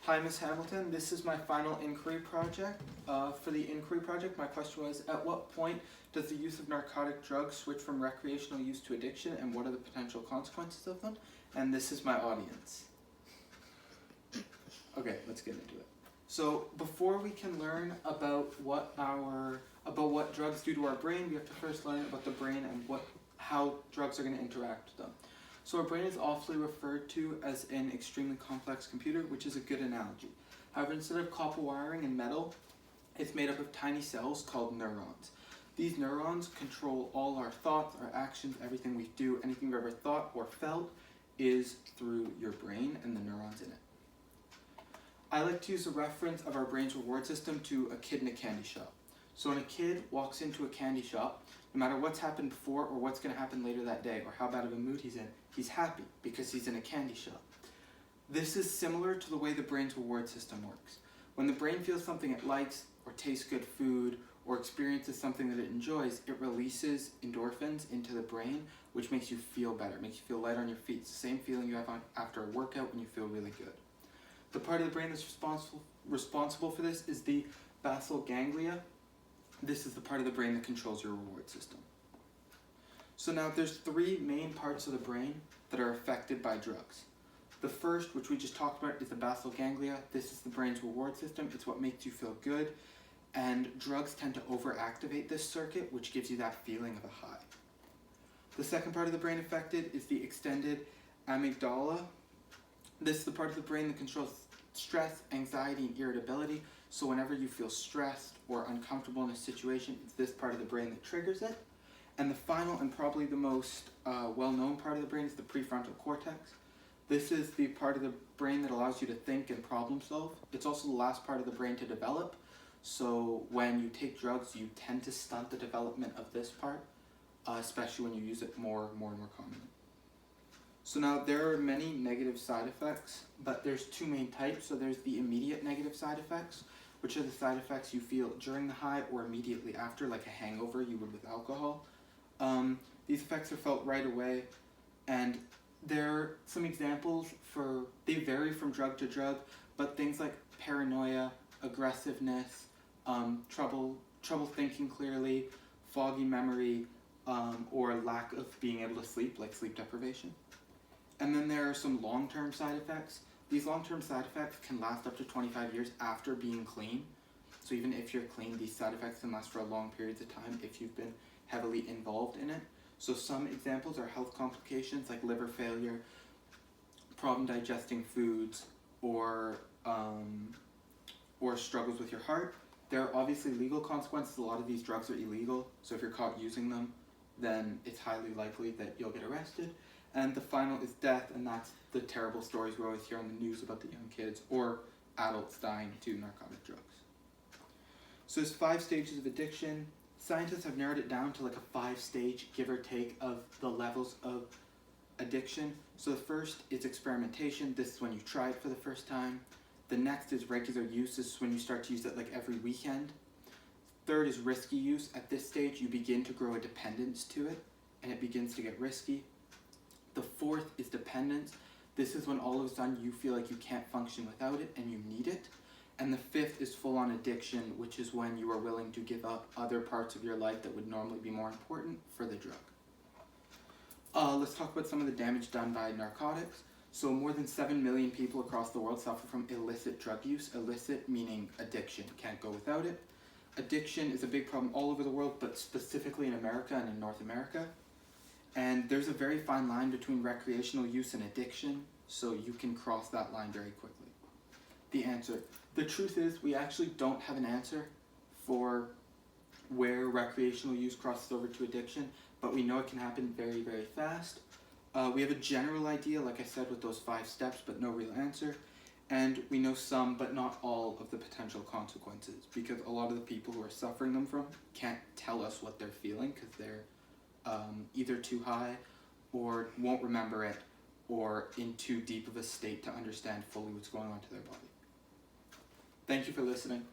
Hi, Ms. Hamilton. This is my final inquiry project. For the inquiry project, my question was, at what point does the use of narcotic drugs switch from recreational use to addiction, and what are the potential consequences of them? And this is my audience. Okay, let's get into it. So before we can learn about what drugs do to our brain, we have to first learn about the brain and how drugs are going to interact with them. So our brain is often referred to as an extremely complex computer, which is a good analogy. However, instead of copper wiring and metal, it's made up of tiny cells called neurons. These neurons control all our thoughts, our actions, everything we do, anything we've ever thought or felt is through your brain and the neurons in it. I like to use the reference of our brain's reward system to a kid in a candy shop. So when a kid walks into a candy shop, no matter what's happened before or what's going to happen later that day or how bad of a mood he's in, he's happy because he's in a candy shop. This is similar to the way the brain's reward system works. When the brain feels something it likes or tastes good food or experiences something that it enjoys, it releases endorphins into the brain, which makes you feel better, makes you feel light on your feet. It's the same feeling you have after a workout when you feel really good. The part of the brain that's responsible for this is the basal ganglia. This is the part of the brain that controls your reward system. So now there's three main parts of the brain that are affected by drugs. The first, which we just talked about, is the basal ganglia. This is the brain's reward system. It's what makes you feel good. And drugs tend to overactivate this circuit, which gives you that feeling of a high. The second part of the brain affected is the extended amygdala. This is the part of the brain that controls stress, anxiety, and irritability. So whenever you feel stressed or uncomfortable in a situation, it's this part of the brain that triggers it. And the final and probably the most well-known part of the brain is the prefrontal cortex. This is the part of the brain that allows you to think and problem solve. It's also the last part of the brain to develop. So when you take drugs, you tend to stunt the development of this part, especially when you use it more and more commonly. So now there are many negative side effects, but there's two main types. So there's the immediate negative side effects, which are the side effects you feel during the high or immediately after, like a hangover you would with alcohol. These effects are felt right away, and there are some examples they vary from drug to drug, but things like paranoia, aggressiveness, trouble thinking clearly, foggy memory, or lack of being able to sleep, like sleep deprivation. And then there are some long-term side effects. These long-term side effects can last up to 25 years after being clean. So even if you're clean, these side effects can last for a long periods of time if you've been heavily involved in it. So some examples are health complications like liver failure, problem digesting foods, or struggles with your heart. There are obviously legal consequences. A lot of these drugs are illegal, so if you're caught using them, then it's highly likely that you'll get arrested. And the final is death, and that's the terrible stories we always hear on the news about the young kids or adults dying to narcotic drugs. So there's 5 stages of addiction. Scientists have narrowed it down to like a 5-stage, give or take, of the levels of addiction. So the first is experimentation. This is when you try it for the first time. The next is regular use. This is when you start to use it like every weekend. Third is risky use. At this stage, you begin to grow a dependence to it, and it begins to get risky. The fourth is dependence. This is when all of a sudden you feel like you can't function without it and you need it. And the fifth is full-on addiction, which is when you are willing to give up other parts of your life that would normally be more important for the drug. Let's talk about some of the damage done by narcotics. So more than 7 million people across the world suffer from illicit drug use. Illicit meaning addiction, can't go without it. Addiction is a big problem all over the world, but specifically in America and in North America. And there's a very fine line between recreational use and addiction, so you can cross that line very quickly. The answer. The truth is, we actually don't have an answer for where recreational use crosses over to addiction, but we know it can happen very, very fast. We have a general idea, like I said, with those 5 steps, but no real answer. And we know some, but not all, of the potential consequences, because a lot of the people who are suffering them from can't tell us what they're feeling, because they're either too high or won't remember it or in too deep of a state to understand fully what's going on to their body. Thank you for listening.